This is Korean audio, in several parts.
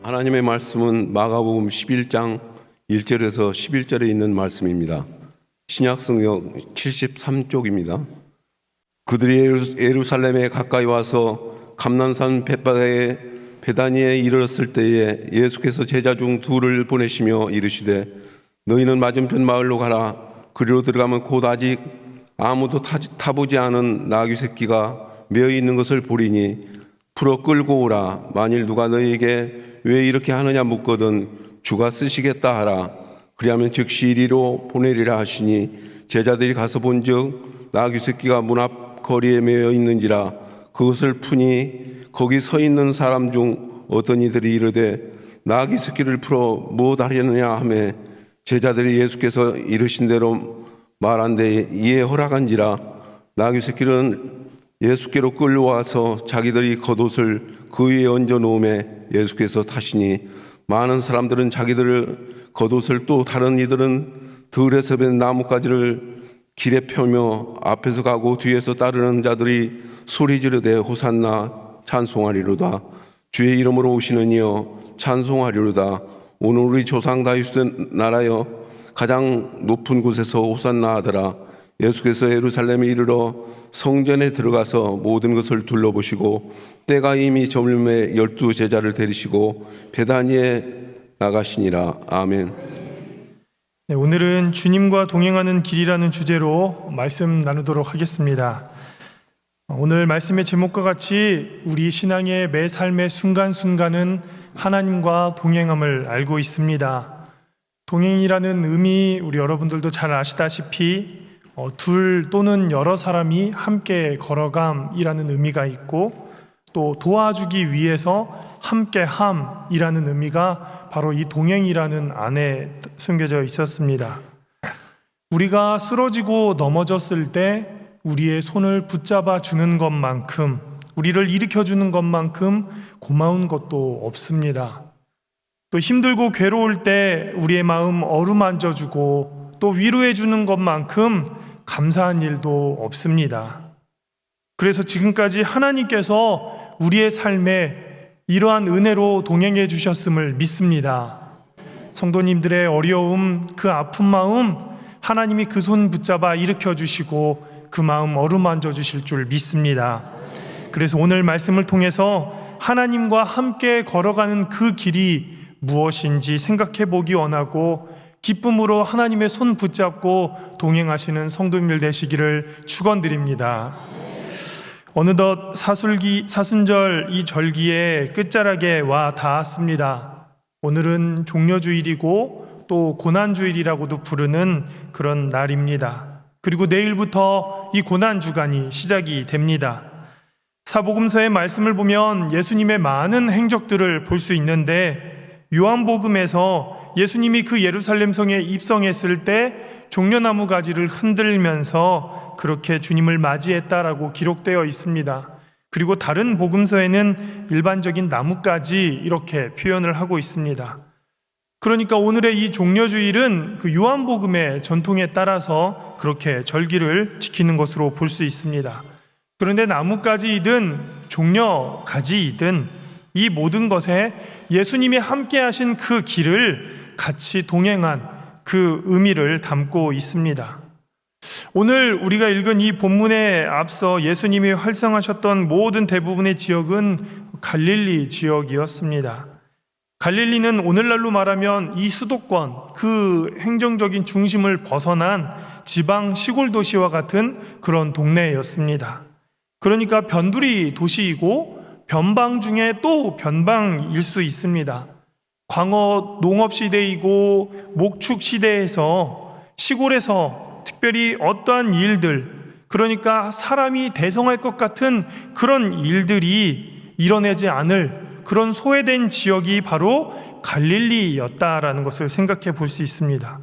하나님의 말씀은 마가복음 11장 1절에서 11절에 있는 말씀입니다. 신약성경 73쪽입니다. 그들이 예루살렘에 가까이 와서 감난산 벳바다에 베다니에 이르렀을 때에 예수께서 제자 중 둘을 보내시며 이르시되 너희는 맞은편 마을로 가라. 그리로 들어가면 곧 아직 아무도 타보지 않은 나귀 새끼가 메어 있는 것을 보리니 풀어 끌고 오라. 만일 누가 너희에게 왜 이렇게 하느냐 묻거든 주가 쓰시겠다 하라. 그리하면 즉시 이리로 보내리라 하시니 제자들이 가서 본즉 나귀 새끼가 문 앞 거리에 메어 있는지라. 그것을 푸니 거기 서 있는 사람 중 어떤 이들이 이르되 나귀 새끼를 풀어 무엇 하려느냐 하매 제자들이 예수께서 이르신 대로 말한데 이에 허락한지라. 나귀 새끼는 예수께로 끌려와서 자기들이 겉옷을 그 위에 얹어 놓음에 예수께서 타시니 많은 사람들은 자기들을 겉옷을 또 다른 이들은 들에서 벤 나뭇가지를 길에 펴며 앞에서 가고 뒤에서 따르는 자들이 소리 지르되 호산나 찬송하리로다. 주의 이름으로 오시는 이여 찬송하리로다. 오늘 우리 조상 다윗의 나라여 가장 높은 곳에서 호산나 하더라. 예수께서 예루살렘에 이르러 성전에 들어가서 모든 것을 둘러보시고 때가 이미 저물매 12 제자를 데리시고 베다니에 나가시니라. 아멘. 네, 오늘은 주님과 동행하는 길이라는 주제로 말씀 나누도록 하겠습니다. 오늘 말씀의 제목과 같이 우리 신앙의 매 삶의 순간순간은 하나님과 동행함을 알고 있습니다. 동행이라는 의미 우리 여러분들도 잘 아시다시피 둘 또는 여러 사람이 함께 걸어감이라는 의미가 있고 또 도와주기 위해서 함께함이라는 의미가 바로 이 동행이라는 안에 숨겨져 있었습니다. 우리가 쓰러지고 넘어졌을 때 우리의 손을 붙잡아 주는 것만큼, 우리를 일으켜 주는 것만큼 고마운 것도 없습니다. 또 힘들고 괴로울 때 우리의 마음 어루만져 주고 또 위로해 주는 것만큼 감사한 일도 없습니다. 그래서 지금까지 하나님께서 우리의 삶에 이러한 은혜로 동행해 주셨음을 믿습니다. 성도님들의 어려움, 그 아픈 마음 하나님이 그 손 붙잡아 일으켜 주시고 그 마음 어루만져 주실 줄 믿습니다. 그래서 오늘 말씀을 통해서 하나님과 함께 걸어가는 그 길이 무엇인지 생각해 보기 원하고 기쁨으로 하나님의 손 붙잡고 동행하시는 성도님들 되시기를 축원드립니다. 어느덧 사순절 이 절기의 끝자락에 와 닿았습니다. 오늘은 종려주일이고 또 고난주일이라고도 부르는 그런 날입니다. 그리고 내일부터 이 고난주간이 시작이 됩니다. 사복음서의 말씀을 보면 예수님의 많은 행적들을 볼 수 있는데 요한복음에서 예수님이 그 예루살렘 성에 입성했을 때 종려나무 가지를 흔들면서 그렇게 주님을 맞이했다라고 기록되어 있습니다. 그리고 다른 복음서에는 일반적인 나뭇가지 이렇게 표현을 하고 있습니다. 그러니까 오늘의 이 종려주일은 그 요한복음의 전통에 따라서 그렇게 절기를 지키는 것으로 볼 수 있습니다. 그런데 나뭇가지이든 종려가지이든 이 모든 것에 예수님이 함께 하신 그 길을 같이 동행한 그 의미를 담고 있습니다. 오늘 우리가 읽은 이 본문에 앞서 예수님이 활성하셨던 모든 대부분의 지역은 갈릴리 지역이었습니다. 갈릴리는 오늘날로 말하면 이 수도권, 그 행정적인 중심을 벗어난 지방 시골 도시와 같은 그런 동네였습니다. 그러니까 변두리 도시이고 변방 중에 또 변방일 수 있습니다. 광어 농업 시대이고 목축 시대에서 시골에서 특별히 어떠한 일들, 그러니까 사람이 대성할 것 같은 그런 일들이 일어나지 않을 그런 소외된 지역이 바로 갈릴리였다라는 것을 생각해 볼 수 있습니다.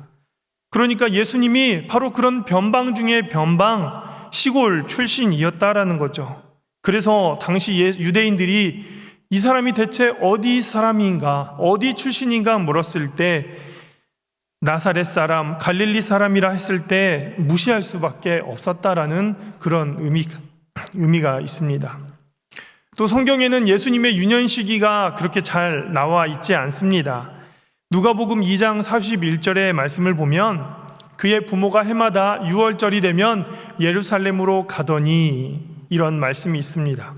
그러니까 예수님이 바로 그런 변방 중에 변방 시골 출신이었다라는 거죠. 그래서 당시 유대인들이 이 사람이 대체 어디 사람인가, 어디 출신인가 물었을 때 나사렛 사람, 갈릴리 사람이라 했을 때 무시할 수밖에 없었다라는 그런 의미가 있습니다. 또 성경에는 예수님의 유년 시기가 그렇게 잘 나와 있지 않습니다. 누가복음 2장 41절의 말씀을 보면 그의 부모가 해마다 6월절이 되면 예루살렘으로 가더니 이런 말씀이 있습니다.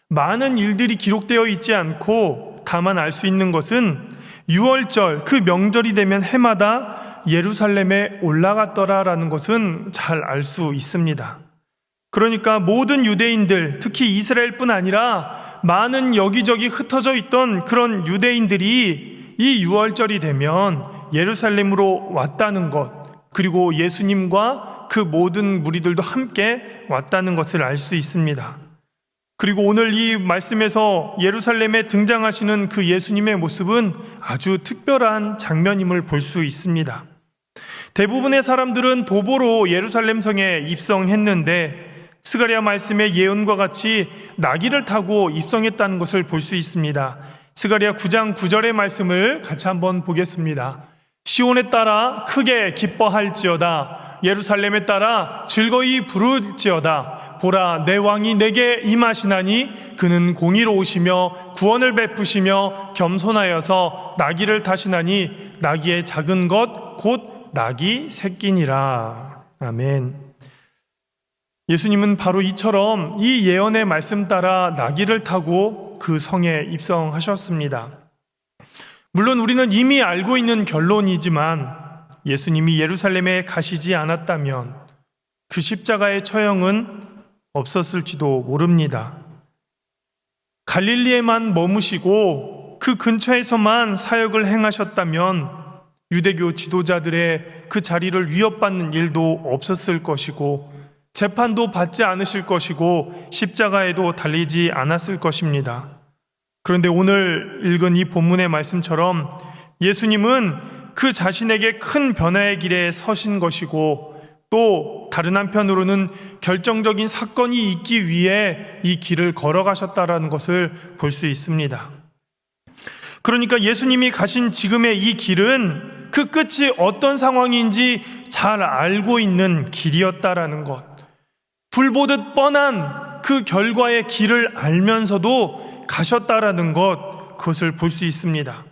많은 일들이 기록되어 있지 않고 다만 알 수 있는 것은 6월절 그 명절이 되면 해마다 예루살렘에 올라갔더라라는 것은 잘 알 수 있습니다. 그러니까 모든 유대인들, 특히 이스라엘뿐 아니라 많은 여기저기 흩어져 있던 그런 유대인들이 이 6월절이 되면 예루살렘으로 왔다는 것, 그리고 예수님과 그 모든 무리들도 함께 왔다는 것을 알 수 있습니다. 그리고 오늘 이 말씀에서 예루살렘에 등장하시는 그 예수님의 모습은 아주 특별한 장면임을 볼 수 있습니다. 대부분의 사람들은 도보로 예루살렘 성에 입성했는데 스가랴 말씀의 예언과 같이 나귀를 타고 입성했다는 것을 볼 수 있습니다. 스가랴 9장 9절의 말씀을 같이 한번 보겠습니다. 시온에 따라 크게 기뻐할지어다. 예루살렘에 따라 즐거이 부를지어다. 보라, 내 왕이 내게 임하시나니 그는 공의로우시며 구원을 베푸시며 겸손하여서 나귀를 타시나니 나귀의 작은 것 곧 나귀 새끼니라. 아멘. 예수님은 바로 이처럼 이 예언의 말씀 따라 나귀를 타고 그 성에 입성하셨습니다. 물론 우리는 이미 알고 있는 결론이지만 예수님이 예루살렘에 가시지 않았다면 그 십자가의 처형은 없었을지도 모릅니다. 갈릴리에만 머무시고 그 근처에서만 사역을 행하셨다면 유대교 지도자들의 그 자리를 위협받는 일도 없었을 것이고 재판도 받지 않으실 것이고 십자가에도 달리지 않았을 것입니다. 그런데 오늘 읽은 이 본문의 말씀처럼 예수님은 그 자신에게 큰 변화의 길에 서신 것이고 또 다른 한편으로는 결정적인 사건이 있기 위해 이 길을 걸어가셨다라는 것을 볼 수 있습니다. 그러니까 예수님이 가신 지금의 이 길은 그 끝이 어떤 상황인지 잘 알고 있는 길이었다라는 것, 불보듯 뻔한 그 결과의 길을 알면서도 가셨다라는 것, 그것을 볼 수 있습니다.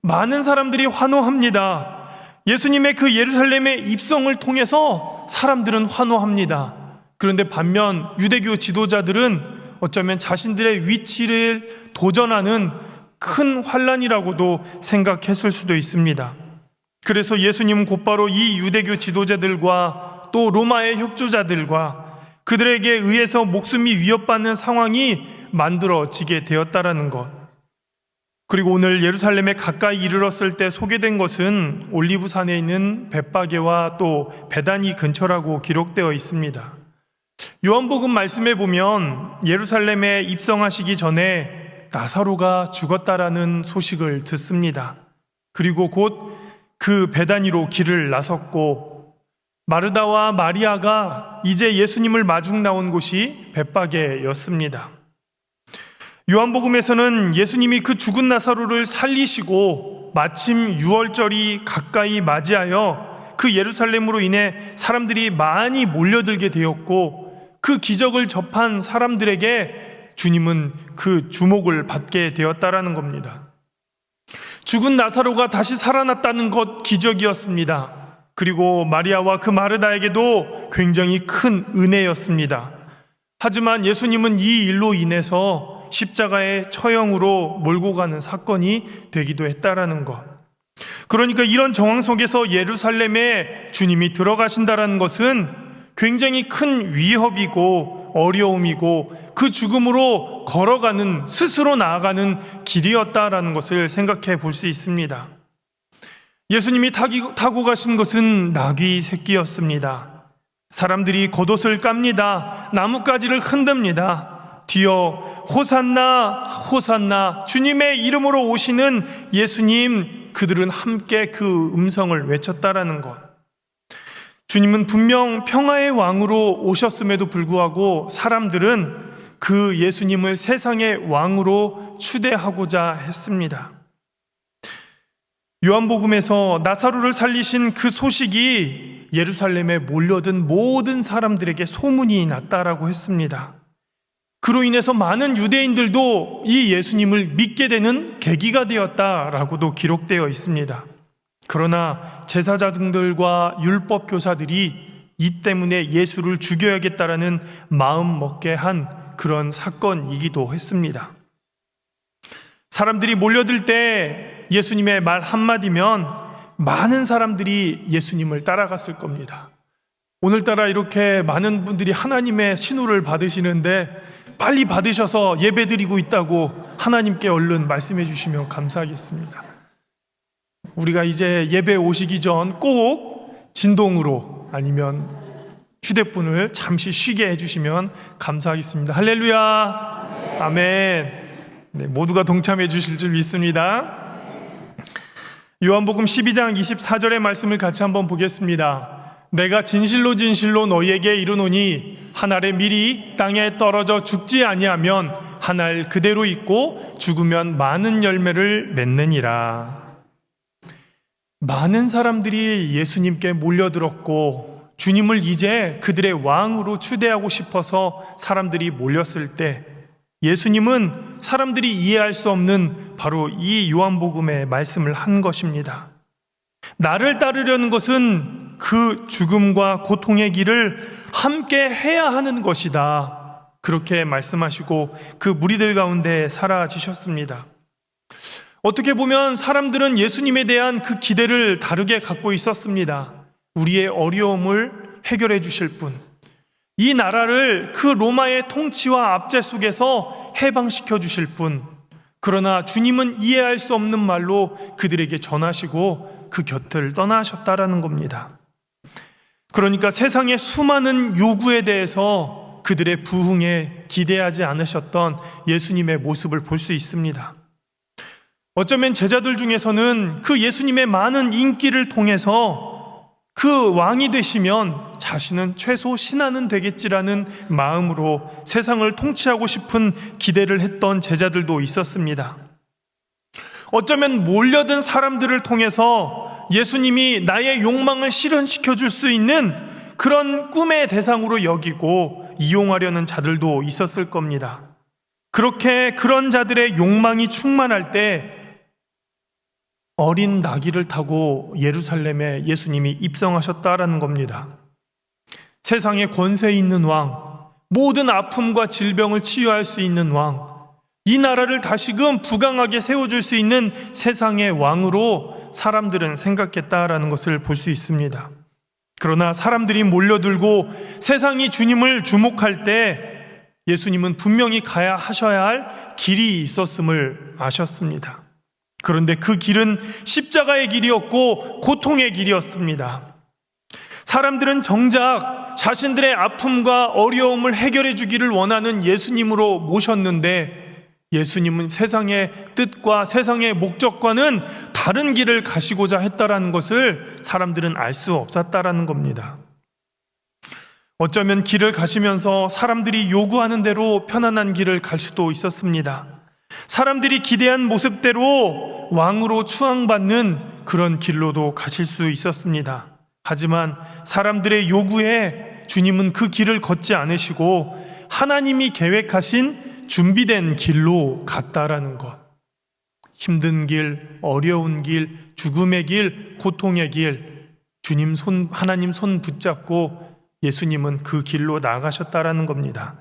많은 사람들이 환호합니다. 예수님의 그 예루살렘의 입성을 통해서 사람들은 환호합니다. 그런데 반면 유대교 지도자들은 어쩌면 자신들의 위치를 도전하는 큰 환난이라고도 생각했을 수도 있습니다. 그래서 예수님은 곧바로 이 유대교 지도자들과 또 로마의 협조자들과 그들에게 의해서 목숨이 위협받는 상황이 만들어지게 되었다라는 것, 그리고 오늘 예루살렘에 가까이 이르렀을 때 소개된 것은 올리브산에 있는 벳바게와 또 베다니 근처라고 기록되어 있습니다. 요한복음 말씀에 보면 예루살렘에 입성하시기 전에 나사로가 죽었다라는 소식을 듣습니다. 그리고 곧 그 베다니로 길을 나섰고 마르다와 마리아가 이제 예수님을 마중 나온 곳이 벳바게였습니다. 요한복음에서는 예수님이 그 죽은 나사로를 살리시고 마침 6월절이 가까이 맞이하여 그 예루살렘으로 인해 사람들이 많이 몰려들게 되었고 그 기적을 접한 사람들에게 주님은 그 주목을 받게 되었다라는 겁니다. 죽은 나사로가 다시 살아났다는 것 기적이었습니다. 그리고 마리아와 그 마르다에게도 굉장히 큰 은혜였습니다. 하지만 예수님은 이 일로 인해서 십자가의 처형으로 몰고 가는 사건이 되기도 했다라는 것. 그러니까 이런 정황 속에서 예루살렘에 주님이 들어가신다라는 것은 굉장히 큰 위협이고 어려움이고 그 죽음으로 걸어가는, 스스로 나아가는 길이었다라는 것을 생각해 볼 수 있습니다. 예수님이 타고 가신 것은 나귀 새끼였습니다. 사람들이 겉옷을 깝니다. 나뭇가지를 흔듭니다. 뒤어 호산나 호산나, 주님의 이름으로 오시는 예수님, 그들은 함께 그 음성을 외쳤다라는 것. 주님은 분명 평화의 왕으로 오셨음에도 불구하고 사람들은 그 예수님을 세상의 왕으로 추대하고자 했습니다. 요한복음에서 나사로를 살리신 그 소식이 예루살렘에 몰려든 모든 사람들에게 소문이 났다라고 했습니다. 그로 인해서 많은 유대인들도 이 예수님을 믿게 되는 계기가 되었다라고도 기록되어 있습니다. 그러나 제사장들과 율법 교사들이 이 때문에 예수를 죽여야겠다라는 마음 먹게 한 그런 사건이기도 했습니다. 사람들이 몰려들 때 예수님의 말 한마디면 많은 사람들이 예수님을 따라갔을 겁니다. 오늘따라 이렇게 많은 분들이 하나님의 신호를 받으시는데 빨리 받으셔서 예배드리고 있다고 하나님께 얼른 말씀해 주시면 감사하겠습니다. 우리가 이제 예배 오시기 전 꼭 진동으로 아니면 휴대폰을 잠시 쉬게 해주시면 감사하겠습니다. 할렐루야. 아멘. 네, 모두가 동참해 주실 줄 믿습니다. 요한복음 12장 24절의 말씀을 같이 한번 보겠습니다. 내가 진실로 진실로 너희에게 이르노니 한 알의 밀이 땅에 떨어져 죽지 아니하면 한 알 그대로 있고 죽으면 많은 열매를 맺느니라. 많은 사람들이 예수님께 몰려들었고 주님을 이제 그들의 왕으로 추대하고 싶어서 사람들이 몰렸을 때 예수님은 사람들이 이해할 수 없는 바로 이 요한복음의 말씀을 한 것입니다. 나를 따르려는 것은 그 죽음과 고통의 길을 함께 해야 하는 것이다. 그렇게 말씀하시고 그 무리들 가운데 사라지셨습니다. 어떻게 보면 사람들은 예수님에 대한 그 기대를 다르게 갖고 있었습니다. 우리의 어려움을 해결해 주실 분, 이 나라를 그 로마의 통치와 압제 속에서 해방시켜 주실 분. 그러나 주님은 이해할 수 없는 말로 그들에게 전하시고 그 곁을 떠나셨다라는 겁니다. 그러니까 세상의 수많은 요구에 대해서 그들의 부흥에 기대하지 않으셨던 예수님의 모습을 볼 수 있습니다. 어쩌면 제자들 중에서는 그 예수님의 많은 인기를 통해서 그 왕이 되시면 자신은 최소 신하는 되겠지라는 마음으로 세상을 통치하고 싶은 기대를 했던 제자들도 있었습니다. 어쩌면 몰려든 사람들을 통해서 예수님이 나의 욕망을 실현시켜 줄 수 있는 그런 꿈의 대상으로 여기고 이용하려는 자들도 있었을 겁니다. 그렇게 그런 자들의 욕망이 충만할 때 어린 나귀를 타고 예루살렘에 예수님이 입성하셨다라는 겁니다. 세상에 권세 있는 왕, 모든 아픔과 질병을 치유할 수 있는 왕, 이 나라를 다시금 부강하게 세워줄 수 있는 세상의 왕으로 사람들은 생각했다라는 것을 볼 수 있습니다. 그러나 사람들이 몰려들고 세상이 주님을 주목할 때 예수님은 분명히 가야 하셔야 할 길이 있었음을 아셨습니다. 그런데 그 길은 십자가의 길이었고 고통의 길이었습니다. 사람들은 정작 자신들의 아픔과 어려움을 해결해 주기를 원하는 예수님으로 모셨는데 예수님은 세상의 뜻과 세상의 목적과는 다른 길을 가시고자 했다라는 것을 사람들은 알 수 없었다라는 겁니다. 어쩌면 길을 가시면서 사람들이 요구하는 대로 편안한 길을 갈 수도 있었습니다. 사람들이 기대한 모습대로 왕으로 추앙받는 그런 길로도 가실 수 있었습니다. 하지만 사람들의 요구에 주님은 그 길을 걷지 않으시고 하나님이 계획하신 준비된 길로 갔다라는 것. 힘든 길, 어려운 길, 죽음의 길, 고통의 길, 하나님 손 붙잡고 예수님은 그 길로 나가셨다라는 겁니다.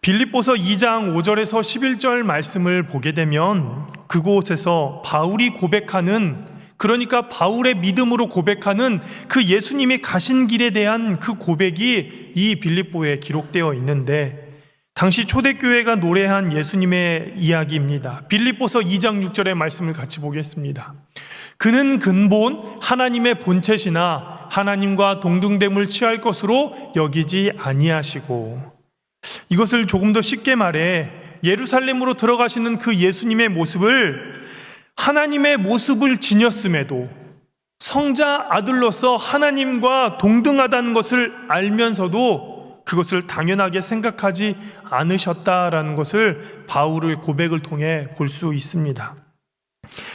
빌립보서 2장 5절에서 11절 말씀을 보게 되면 그곳에서 바울이 고백하는, 그러니까 바울의 믿음으로 고백하는 그 예수님이 가신 길에 대한 그 고백이 이 빌립보에 기록되어 있는데 당시 초대교회가 노래한 예수님의 이야기입니다. 빌립보서 2장 6절의 말씀을 같이 보겠습니다. 그는 근본 하나님의 본체시나 하나님과 동등됨을 취할 것으로 여기지 아니하시고. 이것을 조금 더 쉽게 말해 예루살렘으로 들어가시는 그 예수님의 모습을 하나님의 모습을 지녔음에도 성자 아들로서 하나님과 동등하다는 것을 알면서도 그것을 당연하게 생각하지 않으셨다라는 것을 바울의 고백을 통해 볼 수 있습니다.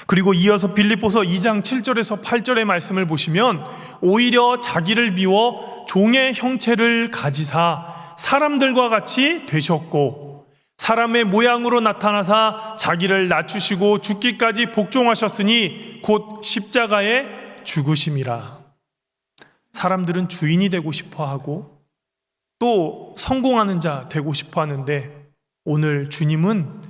그리고 이어서 빌립보서 2장 7절에서 8절의 말씀을 보시면 오히려 자기를 비워 종의 형체를 가지사 사람들과 같이 되셨고 사람의 모양으로 나타나사 자기를 낮추시고 죽기까지 복종하셨으니 곧 십자가에 죽으심이라. 사람들은 주인이 되고 싶어하고 또 성공하는 자 되고 싶어하는데 오늘 주님은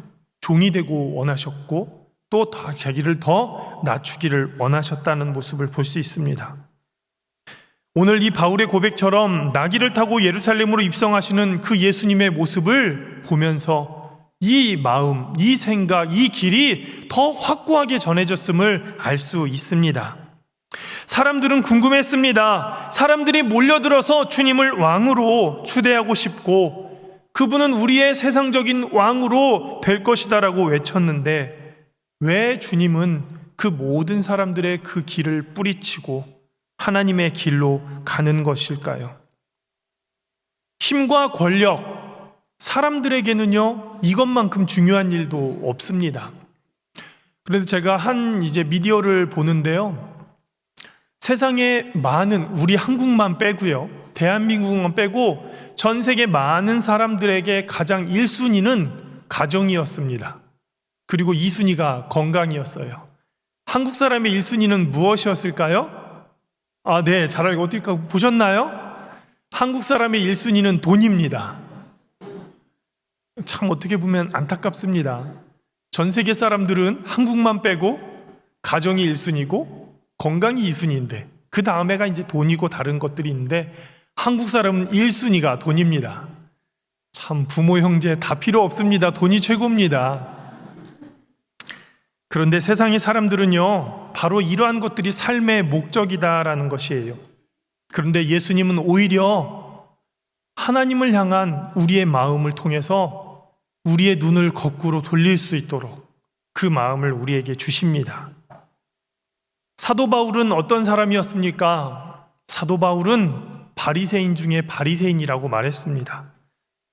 종이 되고 원하셨고 또 자기를 더 낮추기를 원하셨다는 모습을 볼 수 있습니다. 오늘 이 바울의 고백처럼 나귀를 타고 예루살렘으로 입성하시는 그 예수님의 모습을 보면서 이 마음, 이 생각, 이 길이 더 확고하게 전해졌음을 알 수 있습니다. 사람들은 궁금했습니다. 사람들이 몰려들어서 주님을 왕으로 추대하고 싶고 그분은 우리의 세상적인 왕으로 될 것이다라고 외쳤는데 왜 주님은 그 모든 사람들의 그 길을 뿌리치고 하나님의 길로 가는 것일까요? 힘과 권력, 사람들에게는요 이것만큼 중요한 일도 없습니다. 그런데 제가 이제 미디어를 보는데요, 세상에 많은, 우리 한국만 빼고요, 대한민국만 빼고 전 세계 많은 사람들에게 가장 1순위는 가정이었습니다. 그리고 2순위가 건강이었어요. 한국 사람의 1순위는 무엇이었을까요? 네, 잘 알고 어떻게 보셨나요? 한국 사람의 1순위는 돈입니다. 참 어떻게 보면 안타깝습니다. 전 세계 사람들은 한국만 빼고 가정이 1순위고 건강이 2순위인데 그 다음에가 이제 돈이고 다른 것들이 있는데 한국 사람은 1순위가 돈입니다. 참 부모 형제 다 필요 없습니다. 돈이 최고입니다. 그런데 세상의 사람들은요 바로 이러한 것들이 삶의 목적이다라는 것이에요. 그런데 예수님은 오히려 하나님을 향한 우리의 마음을 통해서 우리의 눈을 거꾸로 돌릴 수 있도록 그 마음을 우리에게 주십니다. 사도 바울은 어떤 사람이었습니까? 사도 바울은 바리새인 중에 바리새인이라고 말했습니다.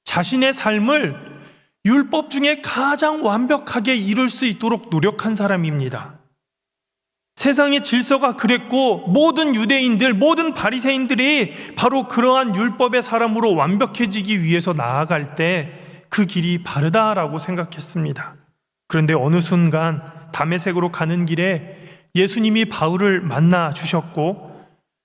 자신의 삶을 율법 중에 가장 완벽하게 이룰 수 있도록 노력한 사람입니다. 세상의 질서가 그랬고 모든 유대인들, 모든 바리새인들이 바로 그러한 율법의 사람으로 완벽해지기 위해서 나아갈 때 그 길이 바르다라고 생각했습니다. 그런데 어느 순간 다메섹으로 가는 길에 예수님이 바울을 만나 주셨고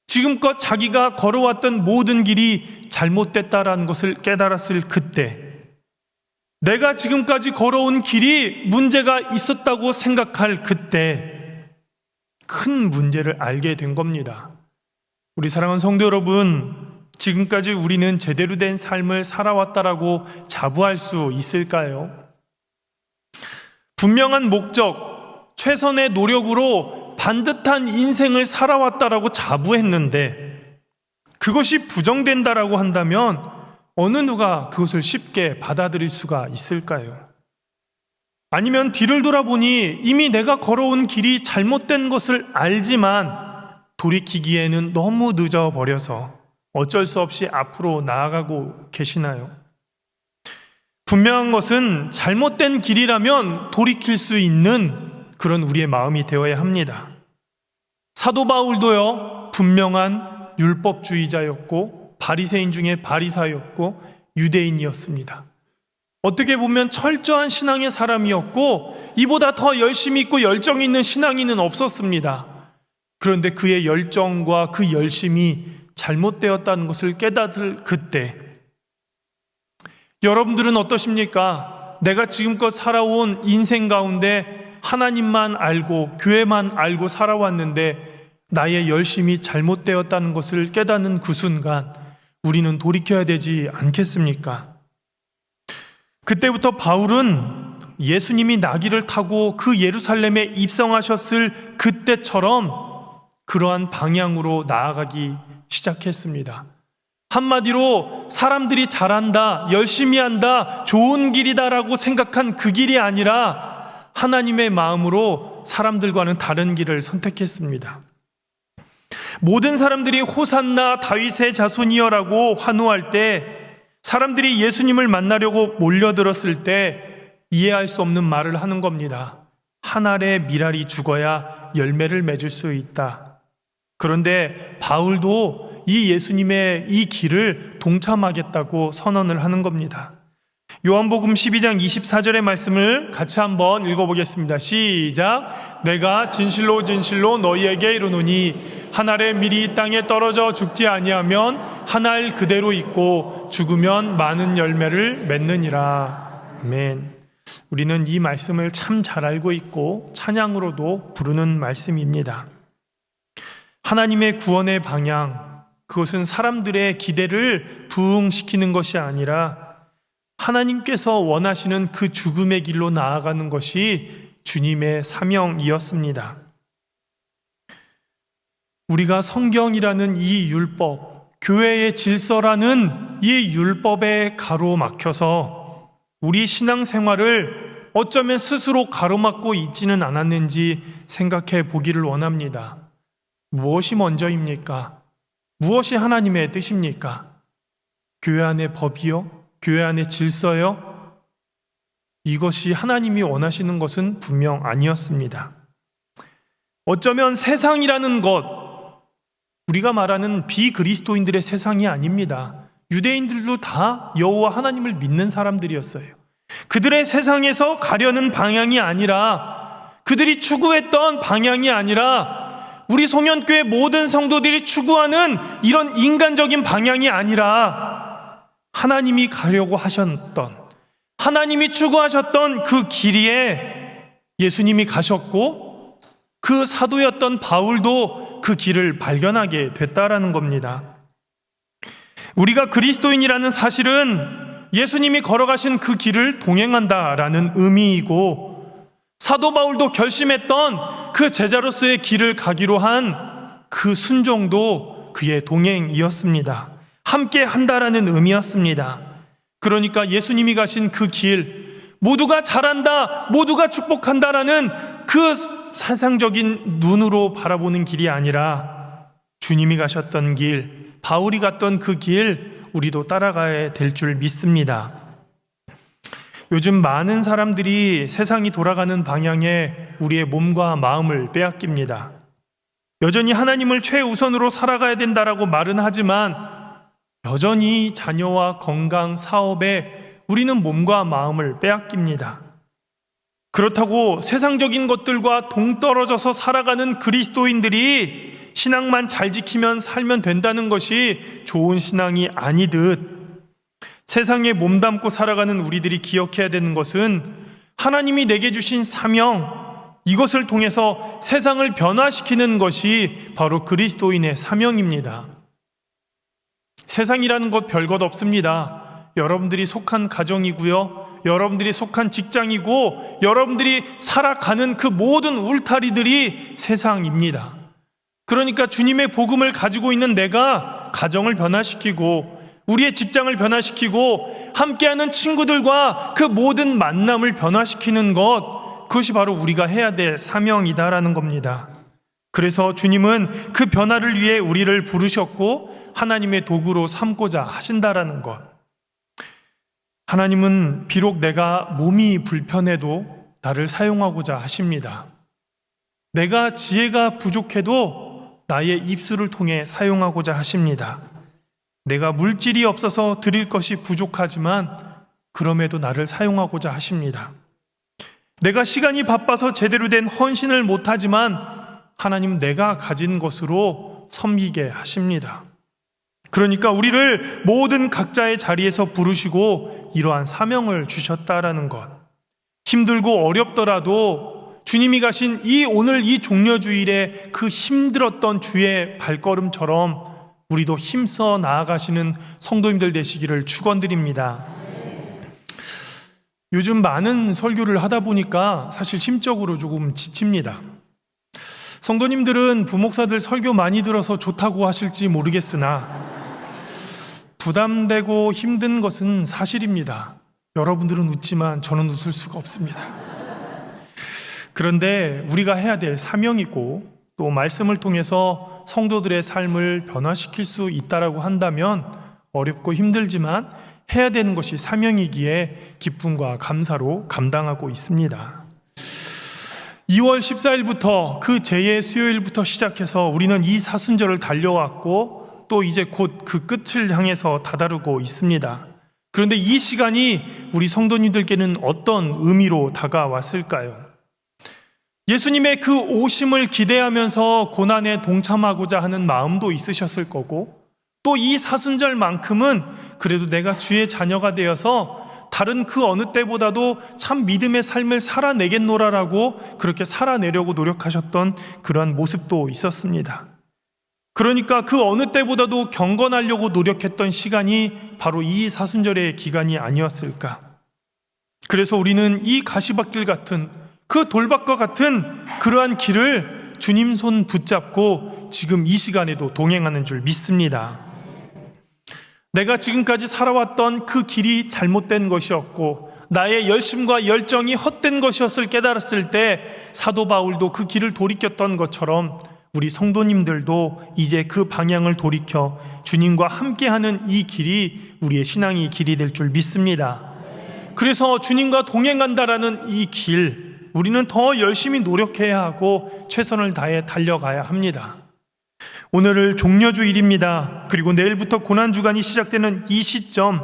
지금껏 자기가 걸어왔던 모든 길이 잘못됐다라는 것을 깨달았을 그때, 내가 지금까지 걸어온 길이 문제가 있었다고 생각할 그때 큰 문제를 알게 된 겁니다. 우리 사랑하는 성도 여러분, 지금까지 우리는 제대로 된 삶을 살아왔다라고 자부할 수 있을까요? 분명한 목적, 최선의 노력으로 반듯한 인생을 살아왔다라고 자부했는데 그것이 부정된다라고 한다면 어느 누가 그것을 쉽게 받아들일 수가 있을까요? 아니면 뒤를 돌아보니 이미 내가 걸어온 길이 잘못된 것을 알지만 돌이키기에는 너무 늦어버려서 어쩔 수 없이 앞으로 나아가고 계시나요? 분명한 것은 잘못된 길이라면 돌이킬 수 있는 그런 우리의 마음이 되어야 합니다. 사도 바울도요 분명한 율법주의자였고 바리새인 중에 바리사였고 유대인이었습니다. 어떻게 보면 철저한 신앙의 사람이었고 이보다 더 열심히 있고 열정이 있는 신앙인은 없었습니다. 그런데 그의 열정과 그 열심이 잘못되었다는 것을 깨달을 그때, 여러분들은 어떠십니까? 내가 지금껏 살아온 인생 가운데 하나님만 알고 교회만 알고 살아왔는데 나의 열심이 잘못되었다는 것을 깨닫는 그 순간 우리는 돌이켜야 되지 않겠습니까? 그때부터 바울은 예수님이 나귀를 타고 그 예루살렘에 입성하셨을 그때처럼 그러한 방향으로 나아가기 시작했습니다. 한마디로 사람들이 잘한다, 열심히 한다, 좋은 길이다라고 생각한 그 길이 아니라 하나님의 마음으로 사람들과는 다른 길을 선택했습니다. 모든 사람들이 호산나 다윗의 자손이여라고 환호할 때, 사람들이 예수님을 만나려고 몰려들었을 때 이해할 수 없는 말을 하는 겁니다. 한 알의 밀알이 죽어야 열매를 맺을 수 있다. 그런데 바울도 이 예수님의 이 길을 동참하겠다고 선언을 하는 겁니다. 요한복음 12장 24절의 말씀을 같이 한번 읽어보겠습니다. 시작. 내가 진실로 진실로 너희에게 이르노니 한 알의 밀이 이 땅에 떨어져 죽지 아니하면 한 알 그대로 있고 죽으면 많은 열매를 맺느니라. 아멘. 우리는 이 말씀을 참 잘 알고 있고 찬양으로도 부르는 말씀입니다. 하나님의 구원의 방향, 그것은 사람들의 기대를 부응시키는 것이 아니라 하나님께서 원하시는 그 죽음의 길로 나아가는 것이 주님의 사명이었습니다. 우리가 성경이라는 이 율법, 교회의 질서라는 이 율법에 가로막혀서 우리 신앙생활을 어쩌면 스스로 가로막고 있지는 않았는지 생각해 보기를 원합니다. 무엇이 먼저입니까? 무엇이 하나님의 뜻입니까? 교회 안의 법이요? 교회 안의 질서요? 이것이 하나님이 원하시는 것은 분명 아니었습니다. 어쩌면 세상이라는 것, 우리가 말하는 비그리스도인들의 세상이 아닙니다. 유대인들도 다 여호와 하나님을 믿는 사람들이었어요. 그들의 세상에서 가려는 방향이 아니라, 그들이 추구했던 방향이 아니라, 우리 송년교회 모든 성도들이 추구하는 이런 인간적인 방향이 아니라 하나님이 가려고 하셨던, 하나님이 추구하셨던 그 길에 예수님이 가셨고 그 사도였던 바울도 그 길을 발견하게 됐다라는 겁니다. 우리가 그리스도인이라는 사실은 예수님이 걸어가신 그 길을 동행한다라는 의미이고, 사도 바울도 결심했던 그 제자로서의 길을 가기로 한 그 순종도 그의 동행이었습니다. 함께 한다라는 의미였습니다. 그러니까 예수님이 가신 그 길, 모두가 잘한다, 모두가 축복한다라는 그 세상적인 눈으로 바라보는 길이 아니라 주님이 가셨던 길, 바울이 갔던 그 길, 우리도 따라가야 될 줄 믿습니다. 요즘 많은 사람들이 세상이 돌아가는 방향에 우리의 몸과 마음을 빼앗깁니다. 여전히 하나님을 최우선으로 살아가야 된다라고 말은 하지만 여전히 자녀와 건강, 사업에 우리는 몸과 마음을 빼앗깁니다. 그렇다고 세상적인 것들과 동떨어져서 살아가는 그리스도인들이 신앙만 잘 지키면 살면 된다는 것이 좋은 신앙이 아니듯, 세상에 몸담고 살아가는 우리들이 기억해야 되는 것은 하나님이 내게 주신 사명, 이것을 통해서 세상을 변화시키는 것이 바로 그리스도인의 사명입니다. 세상이라는 것 별것 없습니다. 여러분들이 속한 가정이고요, 여러분들이 속한 직장이고, 여러분들이 살아가는 그 모든 울타리들이 세상입니다. 그러니까 주님의 복음을 가지고 있는 내가 가정을 변화시키고, 우리의 직장을 변화시키고, 함께하는 친구들과 그 모든 만남을 변화시키는 것, 그것이 바로 우리가 해야 될 사명이다라는 겁니다. 그래서 주님은 그 변화를 위해 우리를 부르셨고 하나님의 도구로 삼고자 하신다라는 것. 하나님은 비록 내가 몸이 불편해도 나를 사용하고자 하십니다. 내가 지혜가 부족해도 나의 입술을 통해 사용하고자 하십니다. 내가 물질이 없어서 드릴 것이 부족하지만 그럼에도 나를 사용하고자 하십니다. 내가 시간이 바빠서 제대로 된 헌신을 못하지만 하나님 내가 가진 것으로 섬기게 하십니다. 그러니까 우리를 모든 각자의 자리에서 부르시고 이러한 사명을 주셨다라는 것. 힘들고 어렵더라도 주님이 가신 오늘 이 종려주일에 그 힘들었던 주의 발걸음처럼 우리도 힘써 나아가시는 성도님들 되시기를 축원드립니다. 요즘 많은 설교를 하다 보니까 사실 심적으로 조금 지칩니다. 성도님들은 부목사들 설교 많이 들어서 좋다고 하실지 모르겠으나 부담되고 힘든 것은 사실입니다. 여러분들은 웃지만 저는 웃을 수가 없습니다. 그런데 우리가 해야 될 사명이고 또 말씀을 통해서 성도들의 삶을 변화시킬 수 있다라고 한다면 어렵고 힘들지만 해야 되는 것이 사명이기에 기쁨과 감사로 감당하고 있습니다. 2월 14일부터 그 제의 수요일부터 시작해서 우리는 이 사순절을 달려왔고 또 이제 곧 그 끝을 향해서 다다르고 있습니다. 그런데 이 시간이 우리 성도님들께는 어떤 의미로 다가왔을까요? 예수님의 그 오심을 기대하면서 고난에 동참하고자 하는 마음도 있으셨을 거고, 또 이 사순절만큼은 그래도 내가 주의 자녀가 되어서 다른 그 어느 때보다도 참 믿음의 삶을 살아내겠노라라고 그렇게 살아내려고 노력하셨던 그러한 모습도 있었습니다. 그러니까 그 어느 때보다도 경건하려고 노력했던 시간이 바로 이 사순절의 기간이 아니었을까. 그래서 우리는 이 가시밭길 같은, 그 돌밭과 같은 그러한 길을 주님 손 붙잡고 지금 이 시간에도 동행하는 줄 믿습니다. 내가 지금까지 살아왔던 그 길이 잘못된 것이었고 나의 열심과 열정이 헛된 것이었을 깨달았을 때 사도 바울도 그 길을 돌이켰던 것처럼 우리 성도님들도 이제 그 방향을 돌이켜 주님과 함께하는 이 길이 우리의 신앙의 길이 될 줄 믿습니다. 그래서 주님과 동행한다라는 이 길, 우리는 더 열심히 노력해야 하고 최선을 다해 달려가야 합니다. 오늘을 종려주일입니다. 그리고 내일부터 고난주간이 시작되는 이 시점,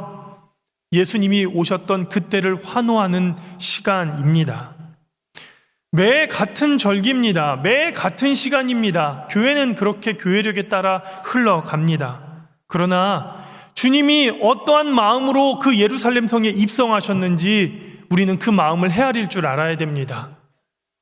예수님이 오셨던 그때를 환호하는 시간입니다. 매 같은 절기입니다. 매 같은 시간입니다. 교회는 그렇게 교회력에 따라 흘러갑니다. 그러나 주님이 어떠한 마음으로 그 예루살렘 성에 입성하셨는지 우리는 그 마음을 헤아릴 줄 알아야 됩니다.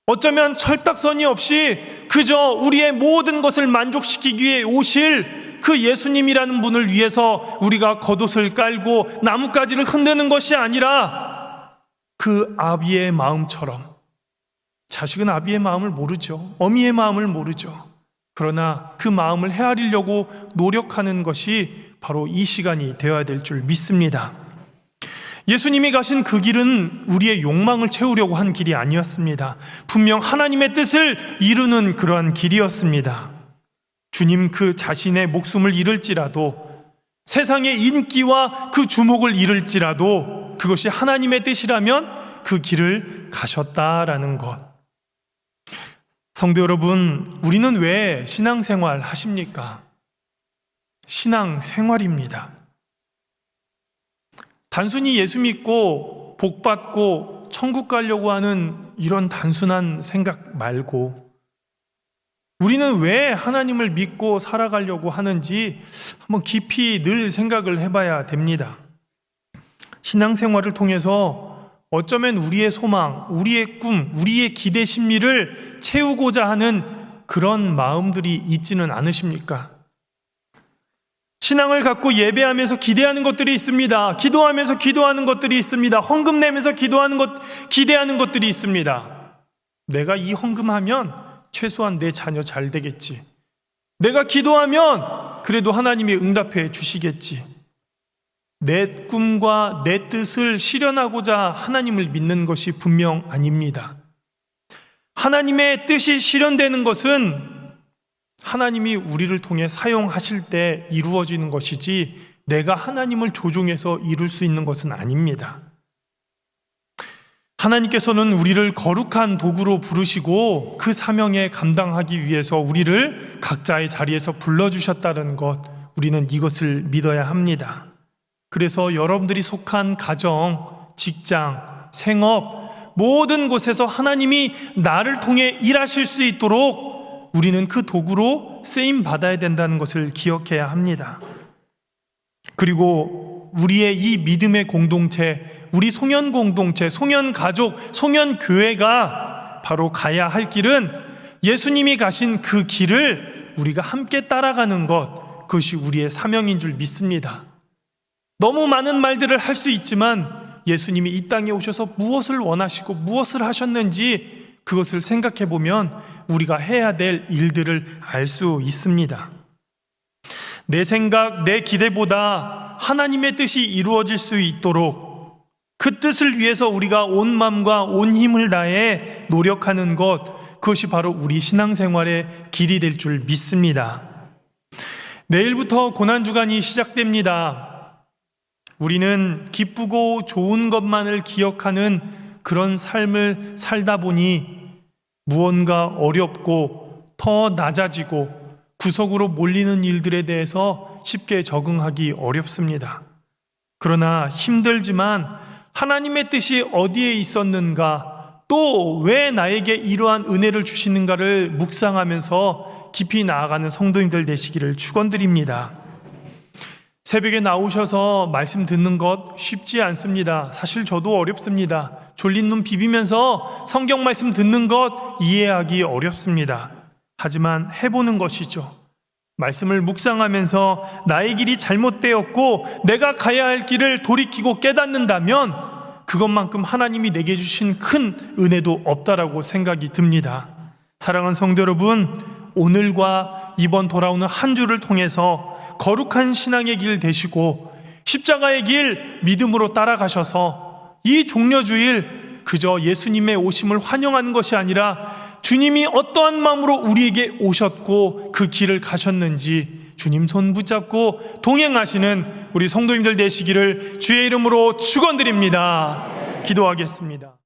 어쩌면 철딱서니 없이 그저 우리의 모든 것을 만족시키기 위해 오실 그 예수님이라는 분을 위해서 우리가 겉옷을 깔고 나뭇가지를 흔드는 것이 아니라 그 아비의 마음처럼, 자식은 아비의 마음을 모르죠. 어미의 마음을 모르죠. 그러나 그 마음을 헤아리려고 노력하는 것이 바로 이 시간이 되어야 될 줄 믿습니다. 예수님이 가신 그 길은 우리의 욕망을 채우려고 한 길이 아니었습니다. 분명 하나님의 뜻을 이루는 그러한 길이었습니다. 주님 그 자신의 목숨을 잃을지라도, 세상의 인기와 그 주목을 잃을지라도 그것이 하나님의 뜻이라면 그 길을 가셨다라는 것. 성도 여러분, 우리는 왜 신앙생활 하십니까? 신앙생활입니다. 단순히 예수 믿고 복 받고 천국 가려고 하는 이런 단순한 생각 말고 우리는 왜 하나님을 믿고 살아가려고 하는지 한번 깊이 늘 생각을 해봐야 됩니다. 신앙생활을 통해서 어쩌면 우리의 소망, 우리의 꿈, 우리의 기대 심리를 채우고자 하는 그런 마음들이 있지는 않으십니까? 신앙을 갖고 예배하면서 기대하는 것들이 있습니다. 기도하면서 기도하는 것들이 있습니다. 헌금 내면서 기대하는 것들이 있습니다. 내가 이 헌금하면 최소한 내 자녀 잘 되겠지. 내가 기도하면 그래도 하나님이 응답해 주시겠지. 내 꿈과 내 뜻을 실현하고자 하나님을 믿는 것이 분명 아닙니다. 하나님의 뜻이 실현되는 것은 하나님이 우리를 통해 사용하실 때 이루어지는 것이지 내가 하나님을 조종해서 이룰 수 있는 것은 아닙니다. 하나님께서는 우리를 거룩한 도구로 부르시고 그 사명에 감당하기 위해서 우리를 각자의 자리에서 불러주셨다는 것, 우리는 이것을 믿어야 합니다. 그래서 여러분들이 속한 가정, 직장, 생업, 모든 곳에서 하나님이 나를 통해 일하실 수 있도록 우리는 그 도구로 쓰임 받아야 된다는 것을 기억해야 합니다. 그리고 우리의 이 믿음의 공동체, 우리 송년 공동체, 송년 가족, 송년 교회가 바로 가야 할 길은 예수님이 가신 그 길을 우리가 함께 따라가는 것, 그것이 우리의 사명인 줄 믿습니다. 너무 많은 말들을 할 수 있지만 예수님이 이 땅에 오셔서 무엇을 원하시고 무엇을 하셨는지 그것을 생각해 보면 우리가 해야 될 일들을 알 수 있습니다. 내 생각, 내 기대보다 하나님의 뜻이 이루어질 수 있도록 그 뜻을 위해서 우리가 온 마음과 온 힘을 다해 노력하는 것, 그것이 바로 우리 신앙생활의 길이 될 줄 믿습니다. 내일부터 고난주간이 시작됩니다. 우리는 기쁘고 좋은 것만을 기억하는 그런 삶을 살다 보니 무언가 어렵고 더 낮아지고 구석으로 몰리는 일들에 대해서 쉽게 적응하기 어렵습니다. 그러나 힘들지만 하나님의 뜻이 어디에 있었는가, 또 왜 나에게 이러한 은혜를 주시는가를 묵상하면서 깊이 나아가는 성도님들 되시기를 축원드립니다. 새벽에 나오셔서 말씀 듣는 것 쉽지 않습니다. 사실 저도 어렵습니다. 졸린 눈 비비면서 성경 말씀 듣는 것 이해하기 어렵습니다. 하지만 해보는 것이죠. 말씀을 묵상하면서 나의 길이 잘못되었고 내가 가야 할 길을 돌이키고 깨닫는다면 그것만큼 하나님이 내게 주신 큰 은혜도 없다라고 생각이 듭니다. 사랑하는 성도 여러분, 오늘과 이번 돌아오는 한 주를 통해서 거룩한 신앙의 길 되시고 십자가의 길 믿음으로 따라가셔서 이 종려주일 그저 예수님의 오심을 환영하는 것이 아니라 주님이 어떠한 마음으로 우리에게 오셨고 그 길을 가셨는지 주님 손 붙잡고 동행하시는 우리 성도님들 되시기를 주의 이름으로 축원드립니다. 기도하겠습니다.